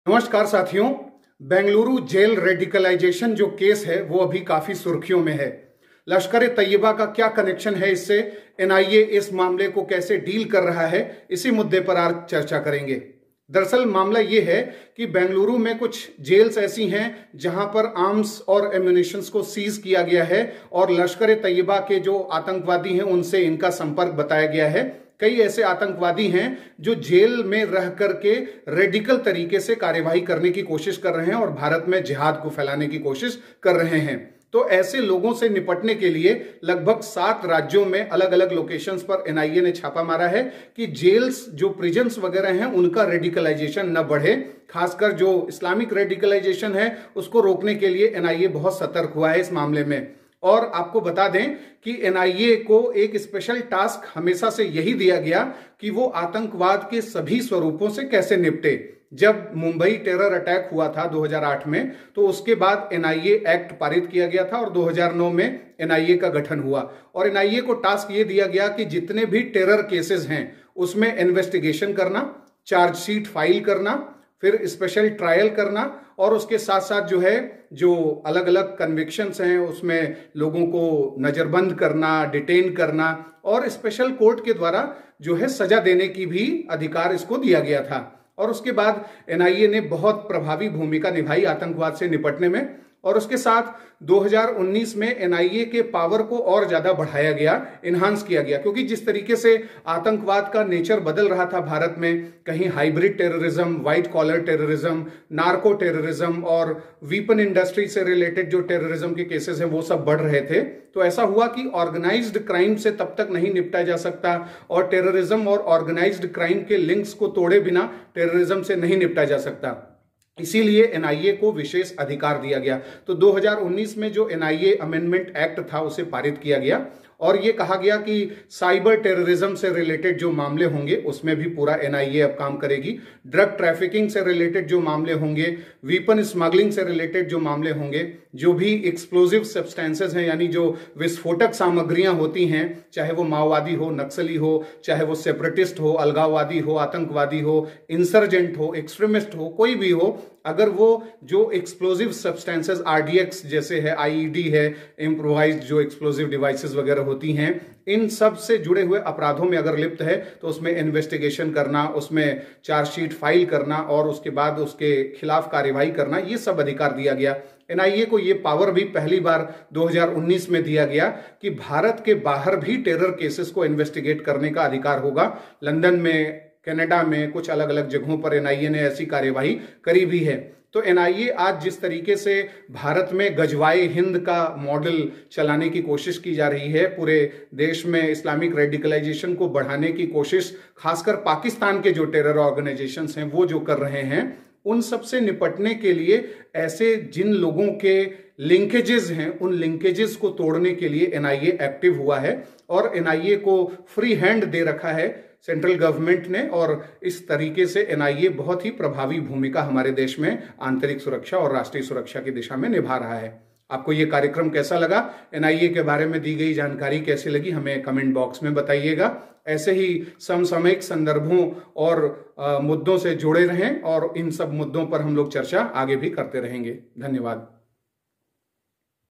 नमस्कार साथियों। Bengaluru jail radicalisation जो केस है वो अभी काफी सुर्खियों में है। लश्कर ए तैयबा का क्या कनेक्शन है इससे, एनआईए इस मामले को कैसे डील कर रहा है, इसी मुद्दे पर आज चर्चा करेंगे। दरअसल मामला ये है कि बेंगलुरु में कुछ जेल्स ऐसी हैं जहां पर आर्म्स और एम्यूनिशंस को सीज किया गया है और लश्कर ए तैयबा के जो आतंकवादी हैं उनसे इनका संपर्क बताया गया है। कई ऐसे आतंकवादी हैं जो जेल में रह करके रेडिकल तरीके से कार्यवाही करने की कोशिश कर रहे हैं और भारत में जिहाद को फैलाने की कोशिश कर रहे हैं। तो ऐसे लोगों से निपटने के लिए लगभग 7 राज्यों में अलग अलग लोकेशंस पर एनआईए ने छापा मारा है कि जेल्स जो प्रिजन्स वगैरह हैं उनका रेडिकलाइजेशन न बढ़े। खासकर जो इस्लामिक रेडिकलाइजेशन है उसको रोकने के लिए एनआईए बहुत सतर्क हुआ है इस मामले में। और आपको बता दें कि एनआईए को एक स्पेशल टास्क हमेशा से यही दिया गया कि वो आतंकवाद के सभी स्वरूपों से कैसे निपटे। जब मुंबई टेरर अटैक हुआ था 2008 में, तो उसके बाद एनआईए एक्ट पारित किया गया था और 2009 में एनआईए का गठन हुआ और एनआईए को टास्क ये दिया गया कि जितने भी टेरर केसेस हैं उसमें इन्वेस्टिगेशन करना, चार्जशीट फाइल करना, फिर स्पेशल ट्रायल करना और उसके साथ साथ जो अलग अलग कन्विक्शंस हैं उसमें लोगों को नजरबंद करना, डिटेन करना और स्पेशल कोर्ट के द्वारा सजा देने की भी अधिकार इसको दिया गया था। और उसके बाद एनआईए ने बहुत प्रभावी भूमिका निभाई आतंकवाद से निपटने में। और उसके साथ 2019 में एनआईए के पावर को और ज्यादा बढ़ाया गया, इन्हांस किया गया, क्योंकि जिस तरीके से आतंकवाद का नेचर बदल रहा था भारत में, कहीं hybrid terrorism, white collar terrorism, narco terrorism और वीपन इंडस्ट्री से रिलेटेड जो टेररिज्म के केसेस हैं वो सब बढ़ रहे थे। तो ऐसा हुआ कि ऑर्गेनाइज्ड क्राइम से तब तक नहीं निपटा जा सकता और टेररिज्म और ऑर्गेनाइज्ड क्राइम के लिंक्स को तोड़े बिना टेररिज्म से नहीं निपटा जा सकता। इसीलिए एनआईए को विशेष अधिकार दिया गया। तो 2019 में जो एनआईए अमेंडमेंट एक्ट था उसे पारित किया गया और ये कहा गया कि साइबर टेररिज्म से रिलेटेड जो मामले होंगे उसमें भी पूरा एनआईए अब काम करेगी। ड्रग ट्रैफिकिंग से रिलेटेड जो मामले होंगे, वीपन स्मगलिंग से रिलेटेड जो मामले होंगे, जो भी एक्सप्लोजिव सब्सटेंसेस हैं यानी जो विस्फोटक सामग्रियां होती हैं, चाहे वो माओवादी हो, नक्सली हो, चाहे वो सेपरेटिस्ट हो, अलगाववादी हो, आतंकवादी हो, इंसर्जेंट हो, एक्सट्रीमिस्ट हो, कोई भी हो, अगर वो जो एक्सप्लोजिव सब्सटेंसेस आरडीएक्स जैसे है, आईईडी है, इम्प्रोवाइज्ड जो एक्सप्लोजिव डिवाइसेस वगैरह होती हैं, इन सब से जुड़े हुए अपराधों में अगर लिप्त है तो उसमें इन्वेस्टिगेशन करना, उसमें चार्जशीट फाइल करना और उसके बाद उसके खिलाफ कार्यवाही करना, ये सब अधिकार दिया गया। एनआईए को ये पावर भी पहली बार 2019 में दिया गया कि भारत के बाहर भी टेरर केसेस को इन्वेस्टिगेट करने का अधिकार होगा। लंदन में, कनाडा में, कुछ अलग अलग जगहों पर एनआईए ने ऐसी कार्यवाही करी भी है। तो एनआईए आज जिस तरीके से भारत में गजवाए हिंद का मॉडल चलाने की कोशिश की जा रही है, पूरे देश में इस्लामिक रेडिकलाइजेशन को बढ़ाने की कोशिश खासकर पाकिस्तान के जो टेरर ऑर्गेनाइजेशंस हैं वो जो कर रहे हैं, उन सब से निपटने के लिए ऐसे जिन लोगों के लिंकेजेस हैं उन लिंकेजेस को तोड़ने के लिए एनआईए एक्टिव हुआ है और एनआईए को फ्री हैंड दे रखा है सेंट्रल गवर्नमेंट ने। और इस तरीके से एनआईए बहुत ही प्रभावी भूमिका हमारे देश में आंतरिक सुरक्षा और राष्ट्रीय सुरक्षा की दिशा में निभा रहा है। आपको ये कार्यक्रम कैसा लगा, एनआईए के बारे में दी गई जानकारी कैसी लगी, हमें कमेंट बॉक्स में बताइएगा। ऐसे ही समसामयिक संदर्भों और मुद्दों से जुड़े रहें और इन सब मुद्दों पर हम लोग चर्चा आगे भी करते रहेंगे। धन्यवाद।